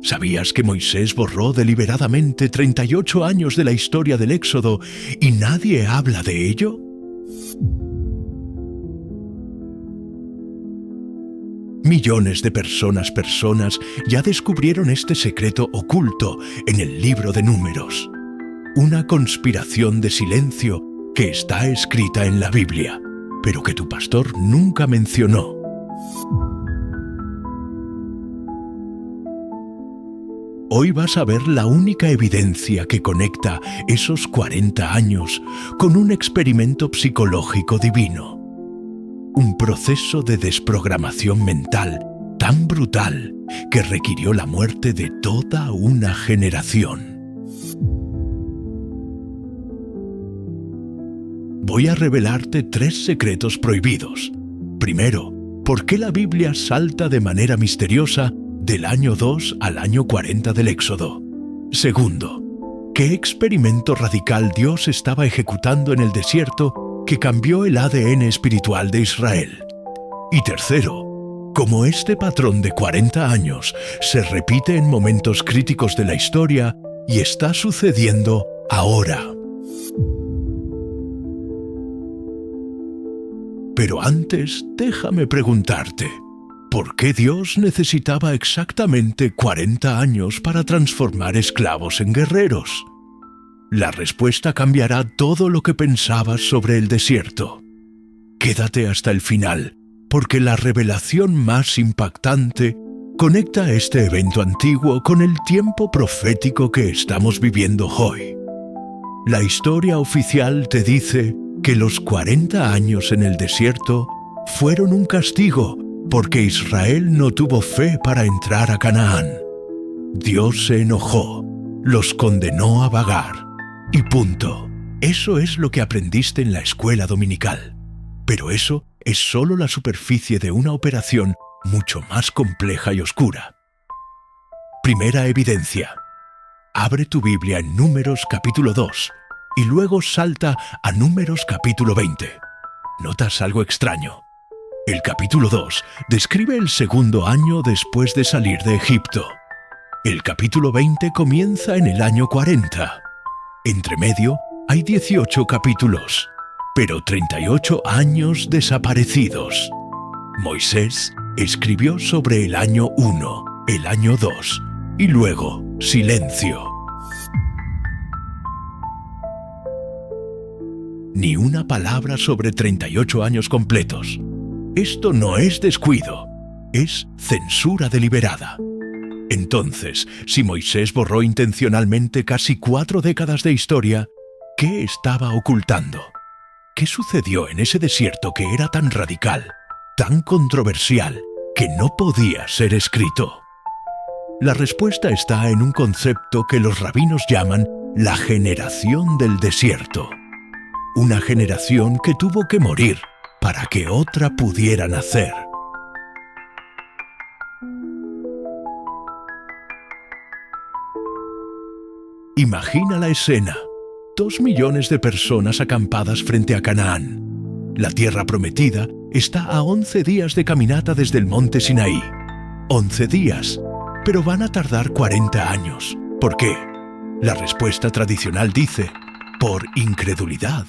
¿Sabías que Moisés borró deliberadamente 38 años de la historia del Éxodo y nadie habla de ello? Millones de personas ya descubrieron este secreto oculto en el libro de Números. Una conspiración de silencio que está escrita en la Biblia, pero que tu pastor nunca mencionó. Hoy vas a ver la única evidencia que conecta esos 40 años con un experimento psicológico divino. Un proceso de desprogramación mental tan brutal que requirió la muerte de toda una generación. Voy a revelarte 3 secretos prohibidos. Primero, ¿por qué la Biblia salta de manera misteriosa del año 2 al año 40 del Éxodo? Segundo, ¿qué experimento radical Dios estaba ejecutando en el desierto que cambió el ADN espiritual de Israel? Y tercero, ¿cómo este patrón de 40 años se repite en momentos críticos de la historia y está sucediendo ahora? Pero antes, déjame preguntarte, ¿por qué Dios necesitaba exactamente 40 años para transformar esclavos en guerreros? La respuesta cambiará todo lo que pensabas sobre el desierto. Quédate hasta el final, porque la revelación más impactante conecta este evento antiguo con el tiempo profético que estamos viviendo hoy. La historia oficial te dice que los 40 años en el desierto fueron un castigo porque Israel no tuvo fe para entrar a Canaán. Dios se enojó, los condenó a vagar. Y punto. Eso es lo que aprendiste en la escuela dominical. Pero eso es solo la superficie de una operación mucho más compleja y oscura. Primera evidencia. Abre tu Biblia en Números capítulo 2 y luego salta a Números capítulo 20. ¿Notas algo extraño? El capítulo 2 describe el segundo año después de salir de Egipto. El capítulo 20 comienza en el año 40. Entre medio hay 18 capítulos, pero 38 años desaparecidos. Moisés escribió sobre el año 1, el año 2 y luego silencio. Ni una palabra sobre 38 años completos. Esto no es descuido, es censura deliberada. Entonces, si Moisés borró intencionalmente casi 4 décadas de historia, ¿qué estaba ocultando? ¿Qué sucedió en ese desierto que era tan radical, tan controversial, que no podía ser escrito? La respuesta está en un concepto que los rabinos llaman la generación del desierto. Una generación que tuvo que morir para que otra pudiera nacer. Imagina la escena. 2 millones de personas acampadas frente a Canaán. La tierra prometida está a 11 días de caminata desde el monte Sinaí. 11 días, pero van a tardar 40 años. ¿Por qué? La respuesta tradicional dice, por incredulidad.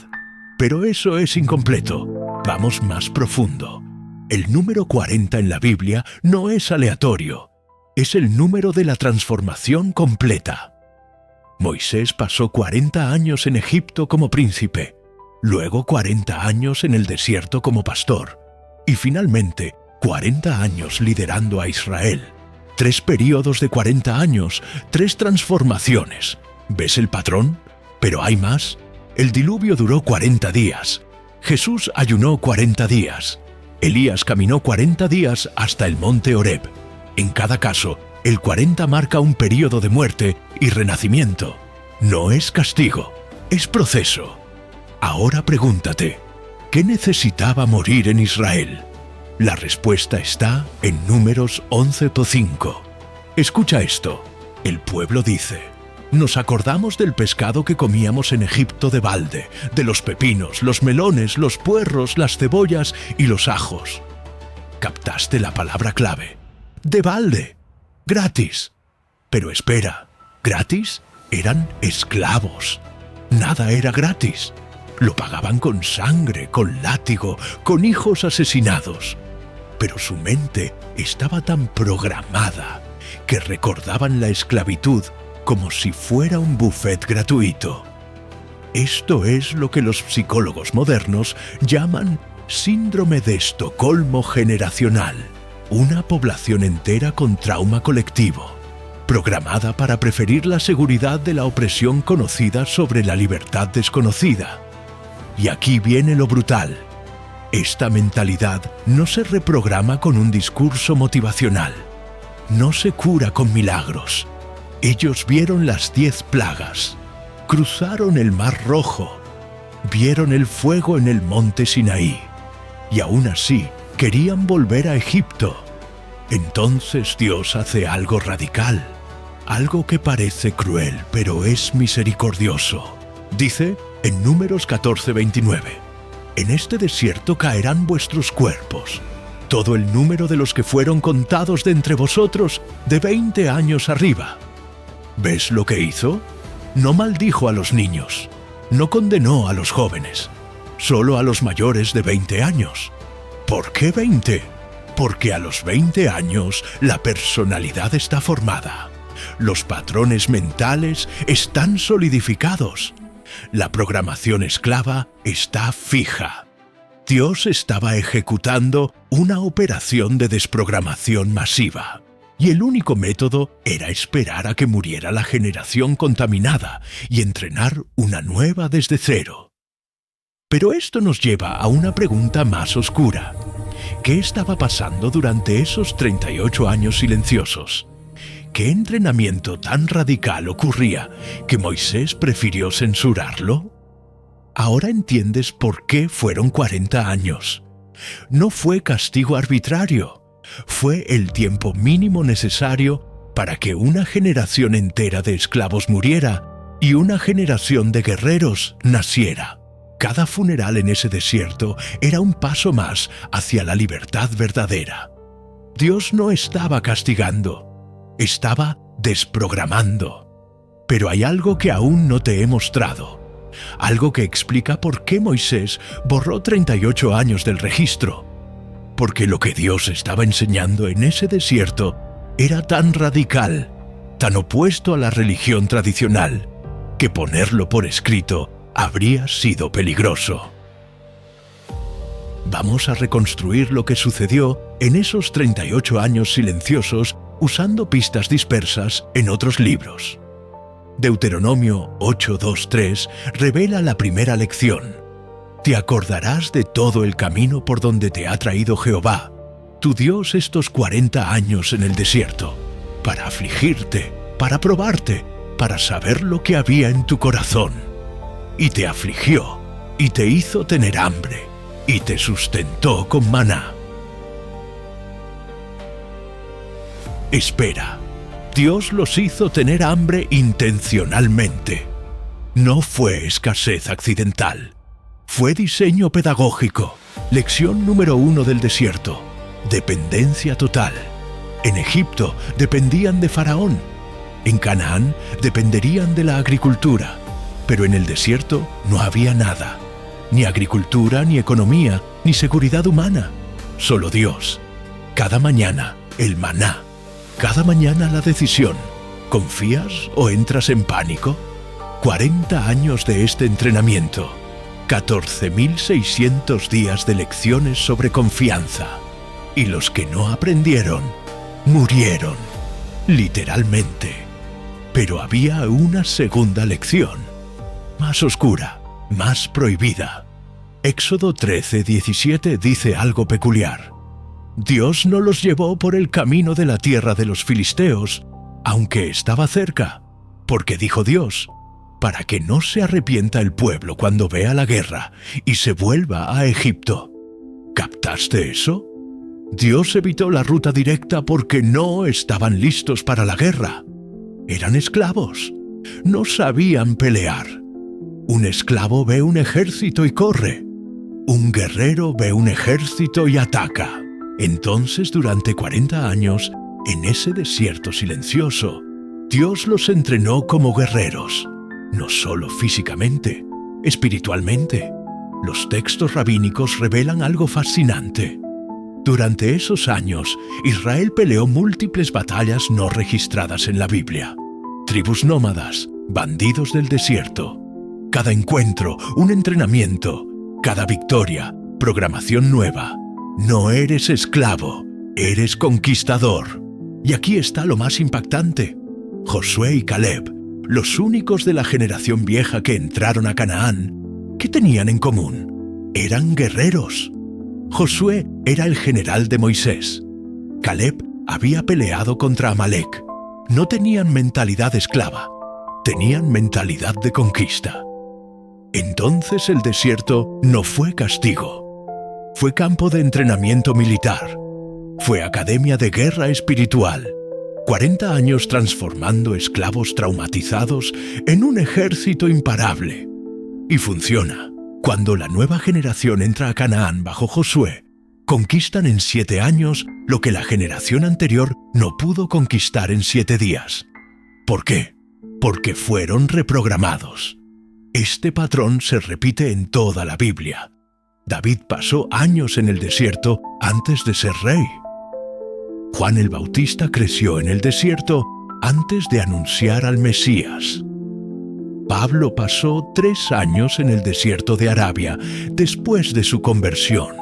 Pero eso es incompleto. Vamos más profundo. El número 40 en la Biblia no es aleatorio. Es el número de la transformación completa. Moisés pasó 40 años en Egipto como príncipe, luego 40 años en el desierto como pastor, y finalmente 40 años liderando a Israel. 3 períodos de 40 años, 3 transformaciones. ¿Ves el patrón? ¿Pero hay más? El diluvio duró 40 días. Jesús ayunó 40 días. Elías caminó 40 días hasta el monte Horeb. En cada caso, el 40 marca un período de muerte y renacimiento. No es castigo, es proceso. Ahora pregúntate, ¿qué necesitaba morir en Israel? La respuesta está en Números 11:5. Escucha esto. El pueblo dice: nos acordamos del pescado que comíamos en Egipto de balde, de los pepinos, los melones, los puerros, las cebollas y los ajos. ¿Captaste la palabra clave? De balde. Gratis. Pero espera, ¿gratis? Eran esclavos. Nada era gratis. Lo pagaban con sangre, con látigo, con hijos asesinados. Pero su mente estaba tan programada que recordaban la esclavitud como si fuera un buffet gratuito. Esto es lo que los psicólogos modernos llaman síndrome de Estocolmo generacional, una población entera con trauma colectivo, programada para preferir la seguridad de la opresión conocida sobre la libertad desconocida. Y aquí viene lo brutal. Esta mentalidad no se reprograma con un discurso motivacional. No se cura con milagros. Ellos vieron las 10 plagas, cruzaron el Mar Rojo, vieron el fuego en el monte Sinaí, y aún así querían volver a Egipto. Entonces Dios hace algo radical, algo que parece cruel, pero es misericordioso. Dice en Números 14:29, «En este desierto caerán vuestros cuerpos, todo el número de los que fueron contados de entre vosotros, de 20 años arriba». ¿Ves lo que hizo? No maldijo a los niños, no condenó a los jóvenes, solo a los mayores de 20 años. ¿Por qué 20? Porque a los 20 años la personalidad está formada. Los patrones mentales están solidificados. La programación esclava está fija. Dios estaba ejecutando una operación de desprogramación masiva. Y el único método era esperar a que muriera la generación contaminada y entrenar una nueva desde cero. Pero esto nos lleva a una pregunta más oscura. ¿Qué estaba pasando durante esos 38 años silenciosos? ¿Qué entrenamiento tan radical ocurría que Moisés prefirió censurarlo? Ahora entiendes por qué fueron 40 años. No fue castigo arbitrario. Fue el tiempo mínimo necesario para que una generación entera de esclavos muriera y una generación de guerreros naciera. Cada funeral en ese desierto era un paso más hacia la libertad verdadera. Dios no estaba castigando, estaba desprogramando. Pero hay algo que aún no te he mostrado, algo que explica por qué Moisés borró 38 años del registro. Porque lo que Dios estaba enseñando en ese desierto era tan radical, tan opuesto a la religión tradicional, que ponerlo por escrito habría sido peligroso. Vamos a reconstruir lo que sucedió en esos 38 años silenciosos usando pistas dispersas en otros libros. Deuteronomio 8:2-3 revela la primera lección. Te acordarás de todo el camino por donde te ha traído Jehová, tu Dios, estos 40 años en el desierto, para afligirte, para probarte, para saber lo que había en tu corazón. Y te afligió, y te hizo tener hambre, y te sustentó con maná. Espera, Dios los hizo tener hambre intencionalmente. No fue escasez accidental. Fue diseño pedagógico. Lección número 1 del desierto. Dependencia total. En Egipto dependían de Faraón. En Canaán dependerían de la agricultura. Pero en el desierto no había nada. Ni agricultura, ni economía, ni seguridad humana. Solo Dios. Cada mañana, el maná. Cada mañana la decisión. ¿Confías o entras en pánico? 40 años de este entrenamiento. 14.600 días de lecciones sobre confianza. Y los que no aprendieron, murieron. Literalmente. Pero había una segunda lección. Más oscura, más prohibida. Éxodo 13:17 dice algo peculiar. Dios no los llevó por el camino de la tierra de los filisteos, aunque estaba cerca, porque dijo Dios, para que no se arrepienta el pueblo cuando vea la guerra y se vuelva a Egipto. ¿Captaste eso? Dios evitó la ruta directa porque no estaban listos para la guerra. Eran esclavos. No sabían pelear. Un esclavo ve un ejército y corre. Un guerrero ve un ejército y ataca. Entonces, durante 40 años, en ese desierto silencioso, Dios los entrenó como guerreros, no solo físicamente, espiritualmente. Los textos rabínicos revelan algo fascinante. Durante esos años, Israel peleó múltiples batallas no registradas en la Biblia. Tribus nómadas, bandidos del desierto. Cada encuentro, un entrenamiento. Cada victoria, programación nueva. No eres esclavo, eres conquistador. Y aquí está lo más impactante. Josué y Caleb, los únicos de la generación vieja que entraron a Canaán, ¿qué tenían en común? Eran guerreros. Josué era el general de Moisés. Caleb había peleado contra Amalek. No tenían mentalidad esclava, tenían mentalidad de conquista. Entonces el desierto no fue castigo. Fue campo de entrenamiento militar. Fue academia de guerra espiritual. 40 años transformando esclavos traumatizados en un ejército imparable. Y funciona. Cuando la nueva generación entra a Canaán bajo Josué, conquistan en 7 años lo que la generación anterior no pudo conquistar en 7 días. ¿Por qué? Porque fueron reprogramados. Este patrón se repite en toda la Biblia. David pasó años en el desierto antes de ser rey. Juan el Bautista creció en el desierto antes de anunciar al Mesías. Pablo pasó 3 años en el desierto de Arabia después de su conversión.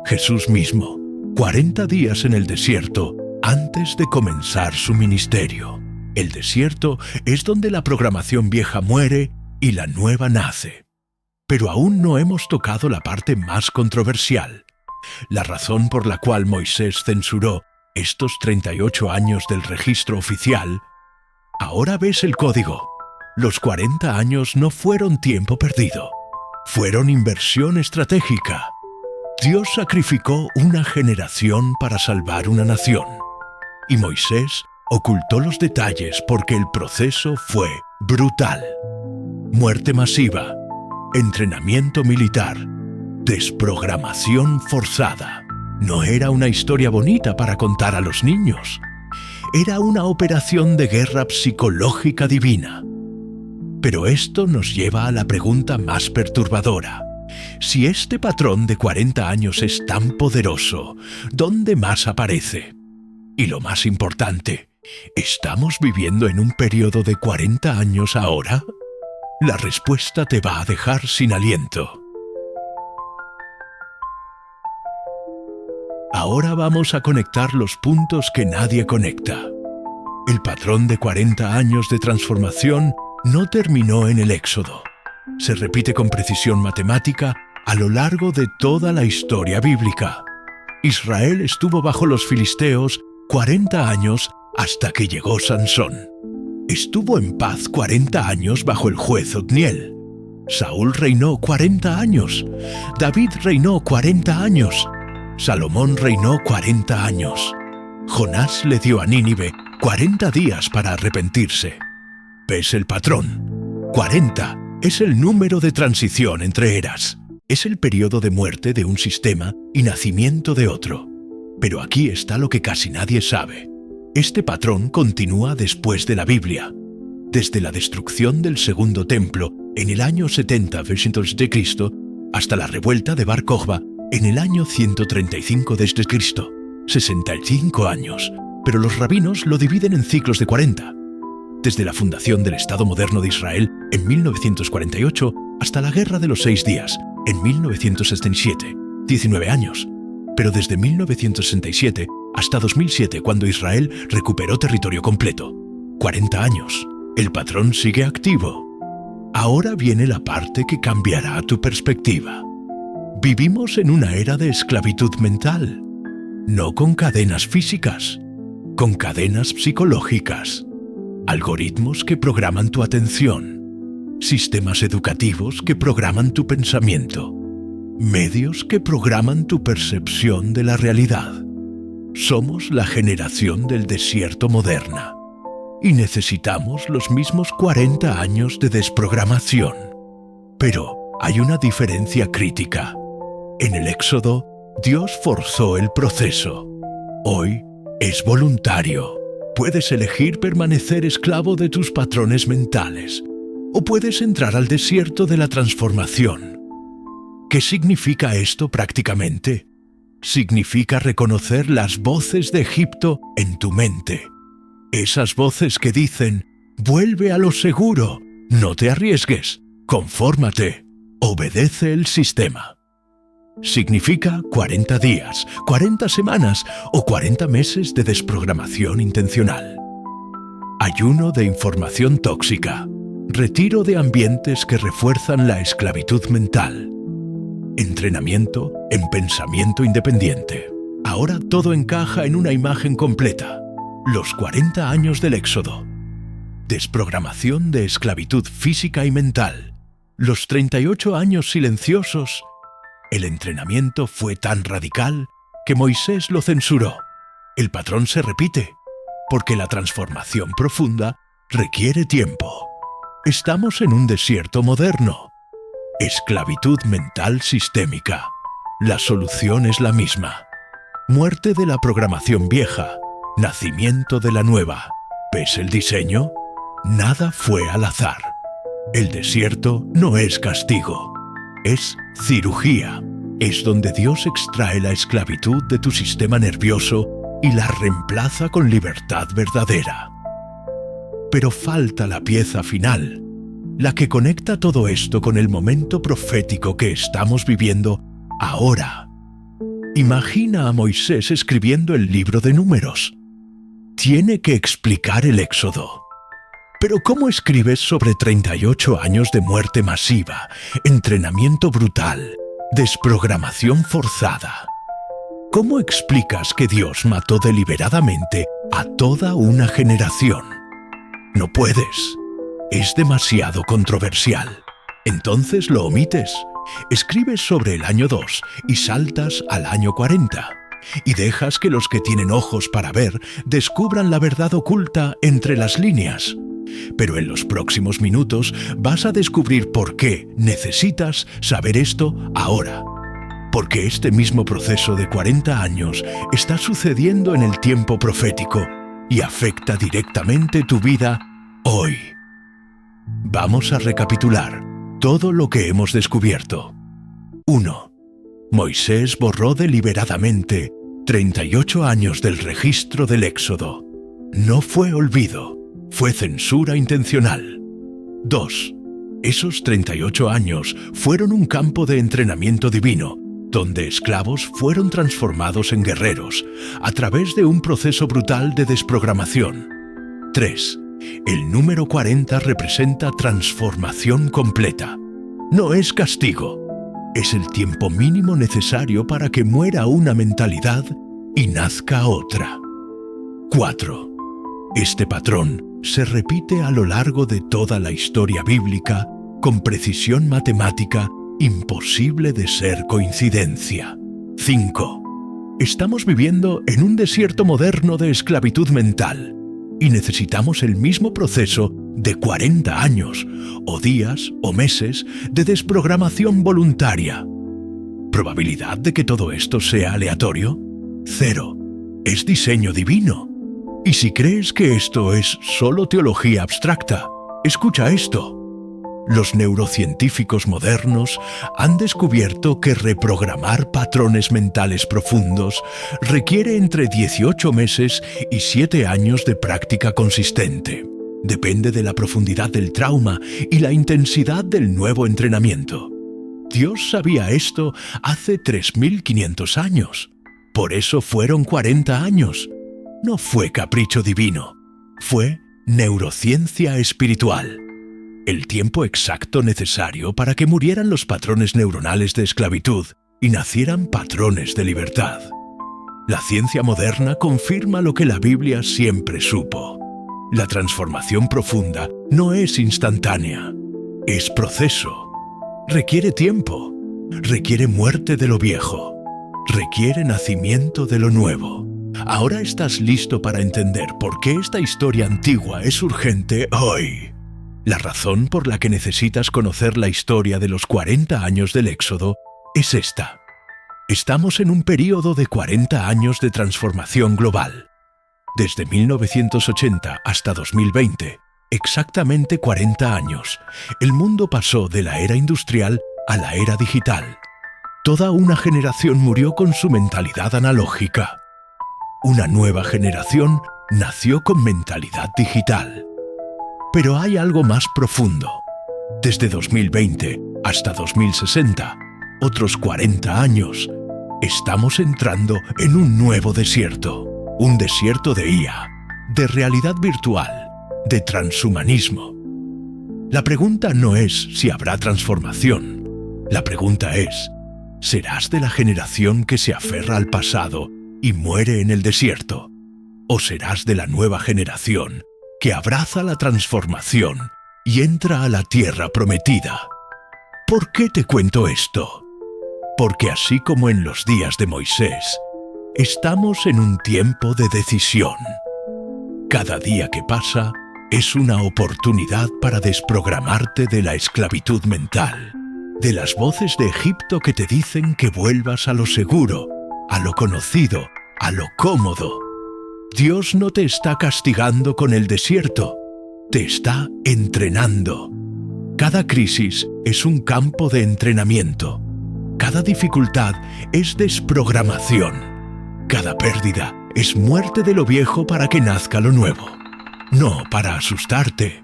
Jesús mismo, 40 días en el desierto antes de comenzar su ministerio. El desierto es donde la programación vieja muere y la nueva nace. Pero aún no hemos tocado la parte más controversial. La razón por la cual Moisés censuró estos 38 años del registro oficial. Ahora ves el código. Los 40 años no fueron tiempo perdido. Fueron inversión estratégica. Dios sacrificó una generación para salvar una nación. Y Moisés ocultó los detalles porque el proceso fue brutal. Muerte masiva, entrenamiento militar, desprogramación forzada. No era una historia bonita para contar a los niños. Era una operación de guerra psicológica divina. Pero esto nos lleva a la pregunta más perturbadora. Si este patrón de 40 años es tan poderoso, ¿dónde más aparece? Y lo más importante, ¿estamos viviendo en un periodo de 40 años ahora? La respuesta te va a dejar sin aliento. Ahora vamos a conectar los puntos que nadie conecta. El patrón de 40 años de transformación no terminó en el Éxodo. Se repite con precisión matemática a lo largo de toda la historia bíblica. Israel estuvo bajo los filisteos 40 años hasta que llegó Sansón. Estuvo en paz 40 años bajo el juez Otniel. Saúl reinó 40 años. David reinó 40 años. Salomón reinó 40 años. Jonás le dio a Nínive 40 días para arrepentirse. ¿Ves el patrón? 40 es el número de transición entre eras. Es el periodo de muerte de un sistema y nacimiento de otro. Pero aquí está lo que casi nadie sabe. Este patrón continúa después de la Biblia. Desde la destrucción del segundo templo en el año 70 v.C. hasta la revuelta de Bar Kokhba en el año 135 d.C. 65 años, pero los rabinos lo dividen en ciclos de 40. Desde la fundación del Estado moderno de Israel en 1948 hasta la Guerra de los 6 días en 1967, 19 años. Pero desde 1967 hasta 2007, cuando Israel recuperó territorio completo, 40 años. El patrón sigue activo. Ahora viene la parte que cambiará tu perspectiva. Vivimos en una era de esclavitud mental, no con cadenas físicas, con cadenas psicológicas, algoritmos que programan tu atención, sistemas educativos que programan tu pensamiento, medios que programan tu percepción de la realidad. Somos la generación del desierto moderna y necesitamos los mismos 40 años de desprogramación. Pero hay una diferencia crítica. En el Éxodo, Dios forzó el proceso. Hoy es voluntario. Puedes elegir permanecer esclavo de tus patrones mentales, o puedes entrar al desierto de la transformación. ¿Qué significa esto prácticamente? Significa reconocer las voces de Egipto en tu mente. Esas voces que dicen, vuelve a lo seguro, no te arriesgues, confórmate, obedece el sistema. Significa 40 días, 40 semanas o 40 meses de desprogramación intencional. Ayuno de información tóxica. Retiro de ambientes que refuerzan la esclavitud mental. Entrenamiento en pensamiento independiente. Ahora todo encaja en una imagen completa. Los 40 años del Éxodo. Desprogramación de esclavitud física y mental. Los 38 años silenciosos. El entrenamiento fue tan radical que Moisés lo censuró. El patrón se repite, porque la transformación profunda requiere tiempo. Estamos en un desierto moderno. Esclavitud mental sistémica. La solución es la misma. Muerte de la programación vieja. Nacimiento de la nueva. ¿Ves el diseño? Nada fue al azar. El desierto no es castigo. Es cirugía. Es donde Dios extrae la esclavitud de tu sistema nervioso y la reemplaza con libertad verdadera. Pero falta la pieza final, la que conecta todo esto con el momento profético que estamos viviendo ahora. Imagina a Moisés escribiendo el libro de Números. Tiene que explicar el Éxodo. Pero ¿cómo escribes sobre 38 años de muerte masiva, entrenamiento brutal, desprogramación forzada? ¿Cómo explicas que Dios mató deliberadamente a toda una generación? No puedes. Es demasiado controversial. Entonces lo omites. Escribes sobre el año 2 y saltas al año 40. Y dejas que los que tienen ojos para ver descubran la verdad oculta entre las líneas. Pero en los próximos minutos vas a descubrir por qué necesitas saber esto ahora. Porque este mismo proceso de 40 años está sucediendo en el tiempo profético y afecta directamente tu vida hoy. Vamos a recapitular todo lo que hemos descubierto. 1. Moisés borró deliberadamente 38 años del registro del Éxodo. No fue olvido. Fue censura intencional. 2. Esos 38 años fueron un campo de entrenamiento divino, donde esclavos fueron transformados en guerreros, a través de un proceso brutal de desprogramación. 3. El número 40 representa transformación completa. No es castigo. Es el tiempo mínimo necesario para que muera una mentalidad y nazca otra. 4. Este patrón se repite a lo largo de toda la historia bíblica con precisión matemática imposible de ser coincidencia. 5. Estamos viviendo en un desierto moderno de esclavitud mental y necesitamos el mismo proceso de 40 años, o días, o meses de desprogramación voluntaria. ¿Probabilidad de que todo esto sea aleatorio? 0. Es diseño divino. Y si crees que esto es solo teología abstracta, escucha esto. Los neurocientíficos modernos han descubierto que reprogramar patrones mentales profundos requiere entre 18 meses y 7 años de práctica consistente. Depende de la profundidad del trauma y la intensidad del nuevo entrenamiento. Dios sabía esto hace 3.500 años. Por eso fueron 40 años. No fue capricho divino, fue neurociencia espiritual. El tiempo exacto necesario para que murieran los patrones neuronales de esclavitud y nacieran patrones de libertad. La ciencia moderna confirma lo que la Biblia siempre supo. La transformación profunda no es instantánea, es proceso. Requiere tiempo, requiere muerte de lo viejo, requiere nacimiento de lo nuevo. Ahora estás listo para entender por qué esta historia antigua es urgente hoy. La razón por la que necesitas conocer la historia de los 40 años del Éxodo es esta. Estamos en un período de 40 años de transformación global. Desde 1980 hasta 2020, exactamente 40 años, el mundo pasó de la era industrial a la era digital. Toda una generación murió con su mentalidad analógica. Una nueva generación nació con mentalidad digital. Pero hay algo más profundo. Desde 2020 hasta 2060, otros 40 años, estamos entrando en un nuevo desierto. Un desierto de IA, de realidad virtual, de transhumanismo. La pregunta no es si habrá transformación. La pregunta es, ¿serás de la generación que se aferra al pasado y muere en el desierto? ¿O serás de la nueva generación que abraza la transformación y entra a la tierra prometida? ¿Por qué te cuento esto? Porque así como en los días de Moisés, estamos en un tiempo de decisión. Cada día que pasa es una oportunidad para desprogramarte de la esclavitud mental, de las voces de Egipto que te dicen que vuelvas a lo seguro, a lo conocido, a lo cómodo. Dios no te está castigando con el desierto, te está entrenando. Cada crisis es un campo de entrenamiento. Cada dificultad es desprogramación. Cada pérdida es muerte de lo viejo para que nazca lo nuevo. No para asustarte,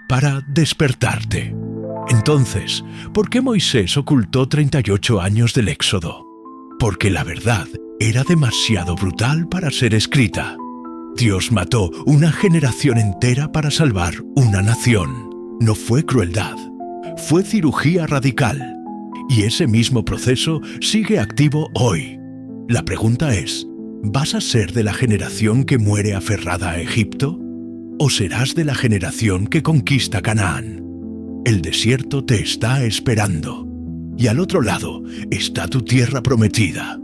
para despertarte. Entonces, ¿por qué Moisés ocultó 38 años del Éxodo? Porque la verdad era demasiado brutal para ser escrita. Dios mató una generación entera para salvar una nación. No fue crueldad, fue cirugía radical. Y ese mismo proceso sigue activo hoy. La pregunta es, ¿vas a ser de la generación que muere aferrada a Egipto? ¿O serás de la generación que conquista Canaán? El desierto te está esperando. Y al otro lado está tu tierra prometida.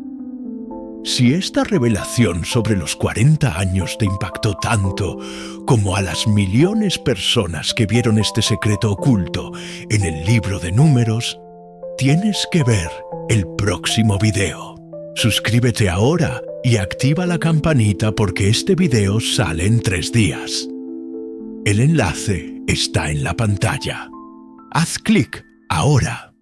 Si esta revelación sobre los 40 años te impactó tanto como a las millones de personas que vieron este secreto oculto en el libro de Números, tienes que ver el próximo video. Suscríbete ahora y activa la campanita porque este video sale en 3 días. El enlace está en la pantalla. Haz clic ahora.